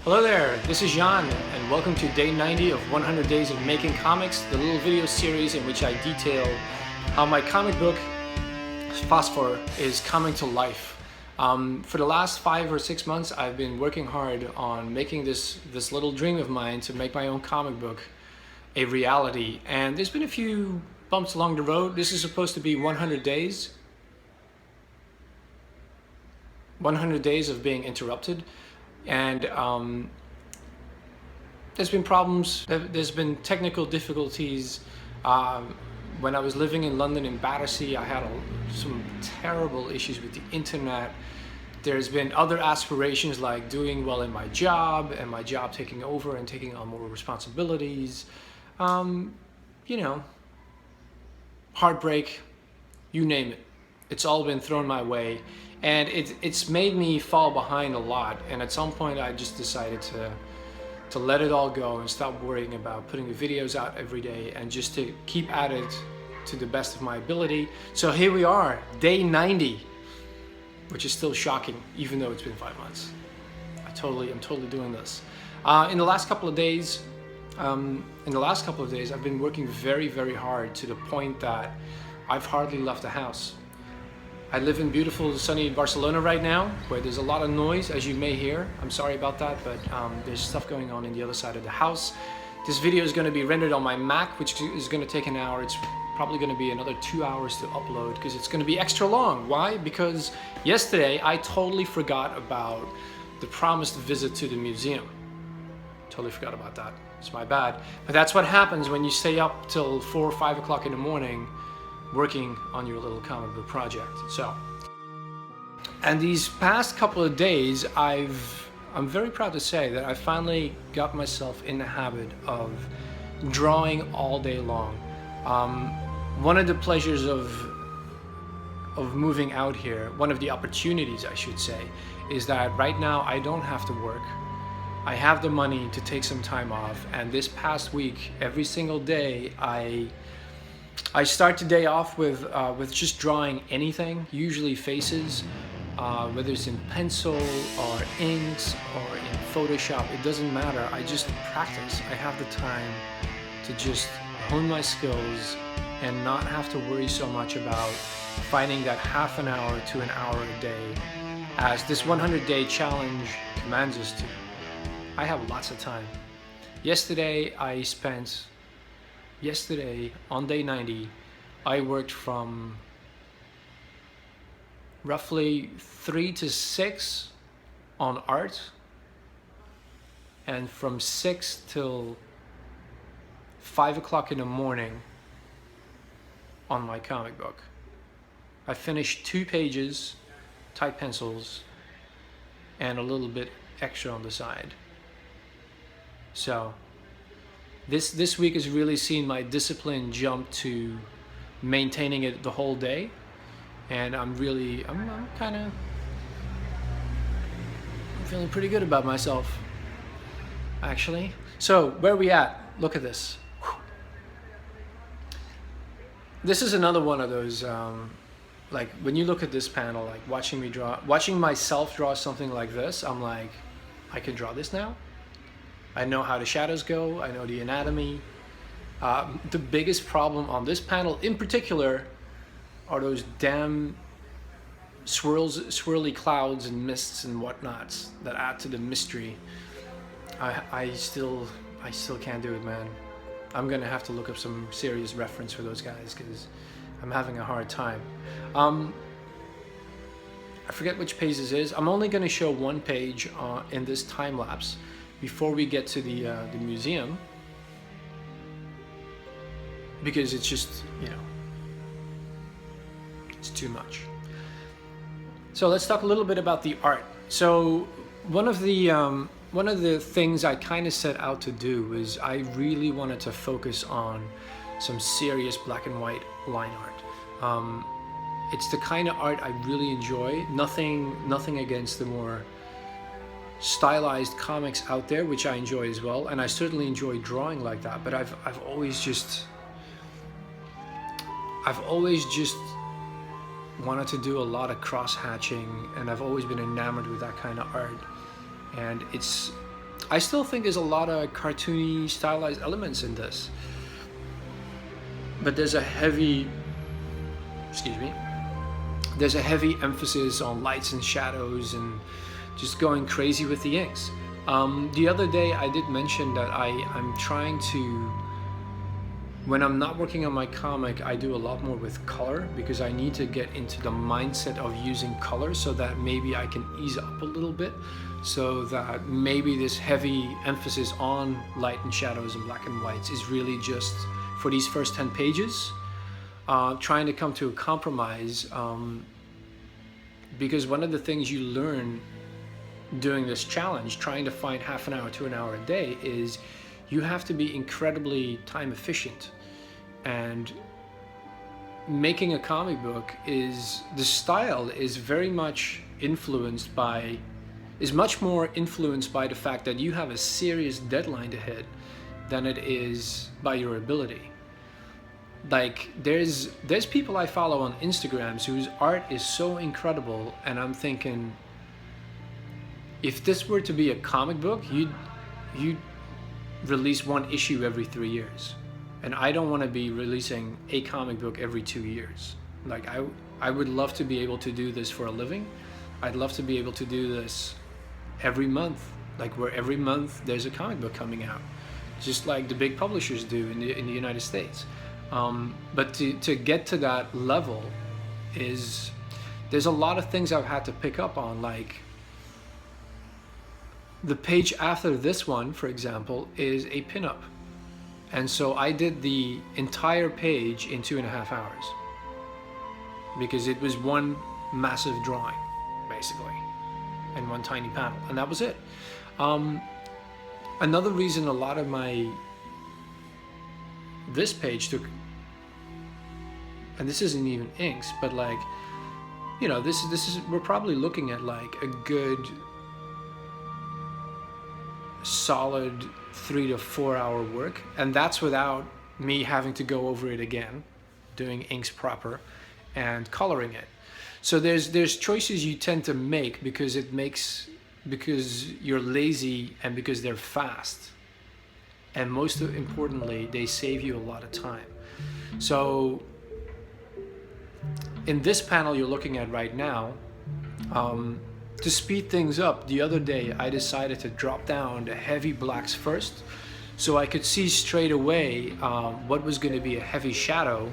Hello there, this is John, and welcome to day 90 of 100 Days of Making Comics, the little video series in which I detail how my comic book, Phosphor, is coming to life. For the last 5 or 6 months, I've been working hard on making this little dream of mine to make my own comic book a reality, and there's been a few bumps along the road. This is supposed to be 100 days. 100 days of being interrupted. And there's been problems, there's been technical difficulties. When I was living in London in Battersea, I had some terrible issues with the internet. There's been other aspirations like doing well in my job and my job taking over and taking on more responsibilities. Heartbreak, you name it. It's all been thrown my way. And it's made me fall behind a lot, and at some point I just decided to let it all go and stop worrying about putting the videos out every day and just to keep at it to the best of my ability. So here we are, day 90, which is still shocking even though it's been 5 months. I'm totally doing this. In the last couple of days I've been working very, very hard to the point that I've hardly left the house. I live in beautiful sunny Barcelona right now, where there's a lot of noise, as you may hear. I'm sorry about that, but there's stuff going on in the other side of the house. This video is going to be rendered on my Mac, which is going to take an hour. It's probably going to be another 2 hours to upload because it's going to be extra long. Why? Because yesterday I totally forgot about the promised visit to the museum. Totally forgot about that. It's my bad. But that's what happens when you stay up till 4 or 5 o'clock in the morning working on your little comic book project. And these past couple of days, I'm very proud to say that I finally got myself in the habit of drawing all day long. One of the pleasures of moving out here, one of the opportunities I should say, is that right now I don't have to work. I have the money to take some time off, and this past week, every single day, I start the day off with just drawing anything, usually faces, whether it's in pencil or inks or in Photoshop, it doesn't matter. I just practice. I have the time to just hone my skills and not have to worry so much about finding that half an hour to an hour a day as this 100-day challenge commands us to. I have lots of time. Yesterday on day 90, I worked from roughly 3 to 6 on art, and from 6 till 5 o'clock in the morning on my comic book. I finished 2 pages, tight pencils, and a little bit extra on the side. So this week has really seen my discipline jump to maintaining it the whole day, and I'm feeling pretty good about myself, actually. So where are we at? Look at this. This is another one of those like when you look at this panel, like watching myself draw something like this, I'm like, I can draw this now. I know how the shadows go, I know the anatomy. The biggest problem on this panel in particular are those damn swirly clouds and mists and whatnots that add to the mystery. I still can't do it, man. I'm gonna have to look up some serious reference for those guys because I'm having a hard time. I forget which page this is. I'm only gonna show one page in this time lapse before we get to the museum, because it's just, it's too much. So let's talk a little bit about the art. So one of the things I kind of set out to do is I really wanted to focus on some serious black and white line art. It's the kind of art I really enjoy. Nothing against the more stylized comics out there, which I enjoy as well, and I certainly enjoy drawing like that. But I've always just wanted to do a lot of cross hatching, and I've always been enamored with that kind of art. And it's I still think there's a lot of cartoony, stylized elements in this. But there's a heavy, excuse me, there's a heavy emphasis on lights and shadows and just going crazy with the inks. The other day I did mention that I'm trying to, when I'm not working on my comic, I do a lot more with color because I need to get into the mindset of using color so that maybe I can ease up a little bit, so that maybe this heavy emphasis on light and shadows and black and whites is really just for these first 10 pages, trying to come to a compromise, because one of the things you learn doing this challenge, trying to find half an hour to an hour a day, is you have to be incredibly time efficient. And making a comic book is, the style is very much influenced by, is much more influenced by the fact that you have a serious deadline to hit than it is by your ability. Like there's people I follow on Instagrams whose art is so incredible, and I'm thinking, if this were to be a comic book, you'd release one issue every 3 years, and I don't want to be releasing a comic book every 2 years. Like I would love to be able to do this for a living. I'd love to be able to do this every month, like where every month there's a comic book coming out, just like the big publishers do in the United States. But to get to that level there's a lot of things I've had to pick up on, like the page after this one, for example, is a pinup. And so I did the entire page in 2.5 hours because it was one massive drawing, basically, and one tiny panel, and that was it. Another reason a lot of this page took, and this isn't even inks, but like, you know, this is we're probably looking at like a good solid 3 to 4 hour work, and that's without me having to go over it again, doing inks proper and coloring it. So there's choices you tend to make because you're lazy and because they're fast, and most importantly they save you a lot of time. So in this panel you're looking at right now, to speed things up, the other day I decided to drop down the heavy blacks first so I could see straight away what was going to be a heavy shadow,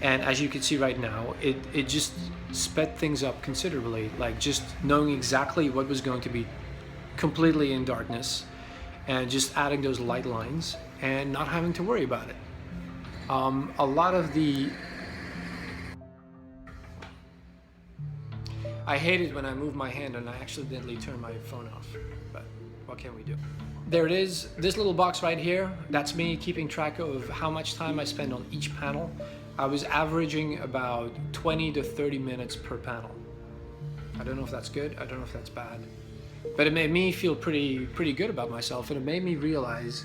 and as you can see right now, it just sped things up considerably, like just knowing exactly what was going to be completely in darkness and just adding those light lines and not having to worry about it. A lot of the I hate it when I move my hand and I accidentally turn my phone off, but what can we do? There it is, this little box right here, that's me keeping track of how much time I spend on each panel. I was averaging about 20 to 30 minutes per panel. I don't know if that's good, I don't know if that's bad, but it made me feel pretty good about myself, and it made me realize,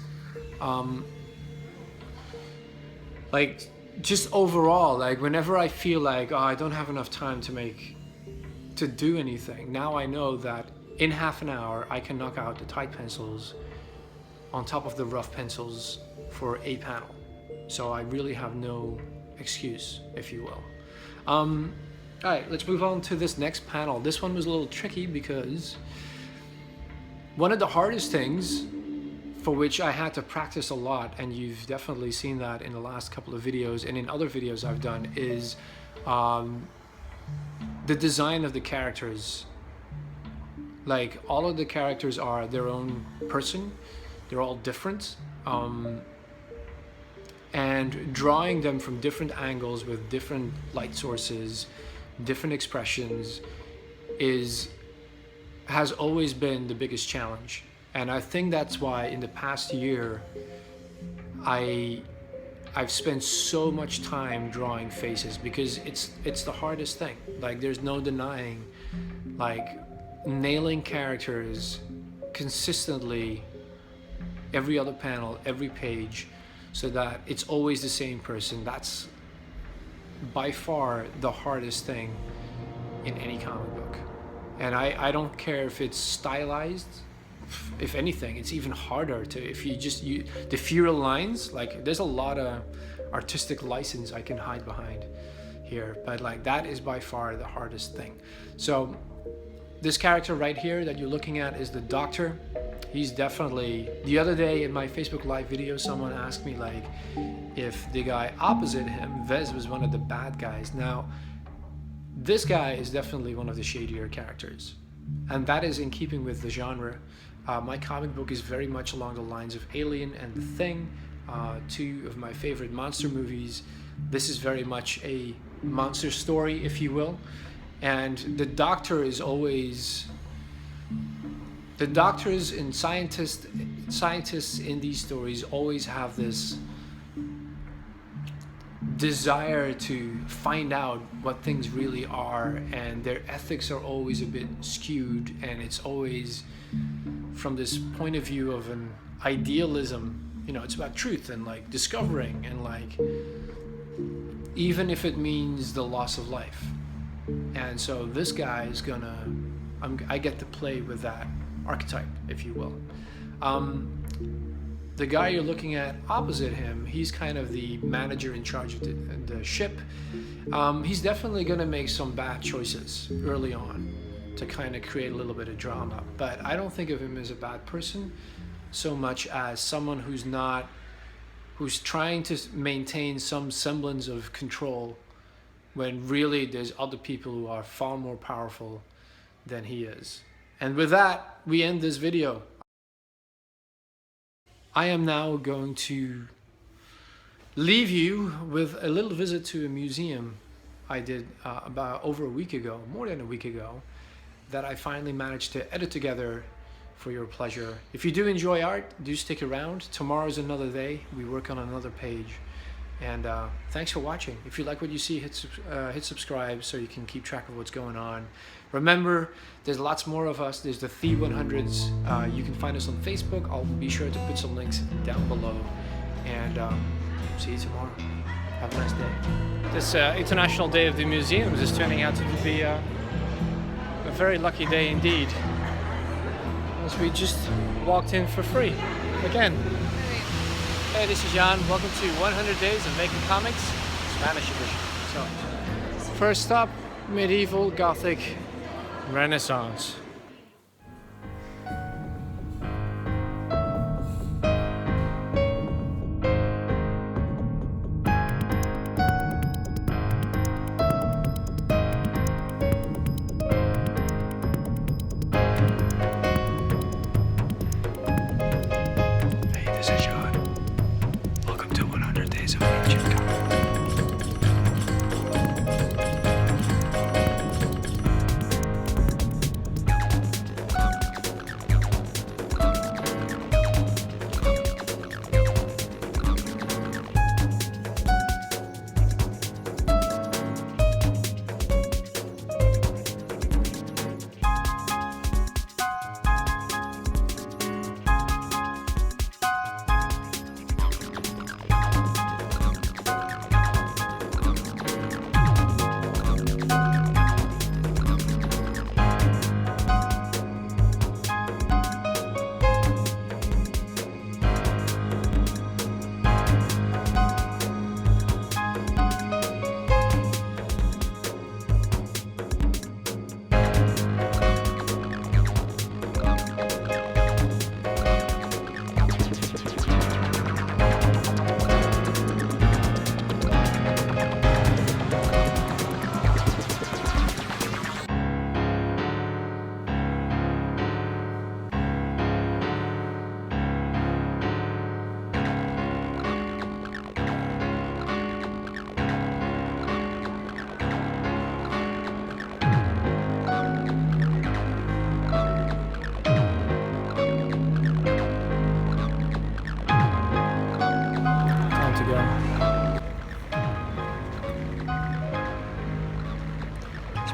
like, just overall, like whenever I feel like, oh, I don't have enough time to do anything, now I know that in half an hour I can knock out the tight pencils on top of the rough pencils for a panel. So I really have no excuse, if you will. Alright, let's move on to this next panel. This one was a little tricky because one of the hardest things, for which I had to practice a lot, and you've definitely seen that in the last couple of videos and in other videos I've done, is the design of the characters. Like, all of the characters are their own person, they're all different, and drawing them from different angles with different light sources, different expressions, has always been the biggest challenge. And I think that's why in the past year I've spent so much time drawing faces, because it's the hardest thing. Like, there's no denying, like, nailing characters consistently every other panel, every page, so that it's always the same person. That's by far the hardest thing in any comic book. And I don't care if it's stylized if anything, it's even harder to, if you just, the fewer lines, like there's a lot of artistic license I can hide behind here, but like that is by far the hardest thing. So this character right here that you're looking at is the doctor. He's definitely, the other day in my Facebook live video, someone asked me like if the guy opposite him, Vez, was one of the bad guys. Now, this guy is definitely one of the shadier characters, and that is in keeping with the genre. My comic book is very much along the lines of Alien and The Thing, two of my favorite monster movies. This is very much a monster story, if you will, and the doctor is always, the doctors and scientists in these stories always have this desire to find out what things really are, and their ethics are always a bit skewed, and it's always from this point of view of an idealism. You know, it's about truth and like discovering, and like even if it means the loss of life. And so this guy is gonna, I get to play with that archetype, if you will. The guy you're looking at opposite him, he's kind of the manager in charge of the ship. He's definitely gonna make some bad choices early on to kind of create a little bit of drama, but I don't think of him as a bad person so much as someone who's trying to maintain some semblance of control when really there's other people who are far more powerful than he is. And with that, we end this video. I am now going to leave you with a little visit to a museum I did about over a week ago, more than a week ago, that I finally managed to edit together for your pleasure. If you do enjoy art, do stick around. Tomorrow's another day. We work on another page. And thanks for watching. If you like what you see, hit subscribe so you can keep track of what's going on. Remember, there's lots more of us. There's the Thud 100s. You can find us on Facebook. I'll be sure to put some links down below. And see you tomorrow. Have a nice day. This International Day of the Museums is turning out to be a very lucky day indeed, as we just walked in for free again. Hey, this is Jan. Welcome to 100 Days of Making Comics, Spanish edition. So, first stop, medieval, Gothic, Renaissance.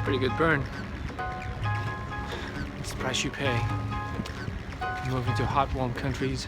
Pretty good burn. It's the price you pay moving to hot, warm countries.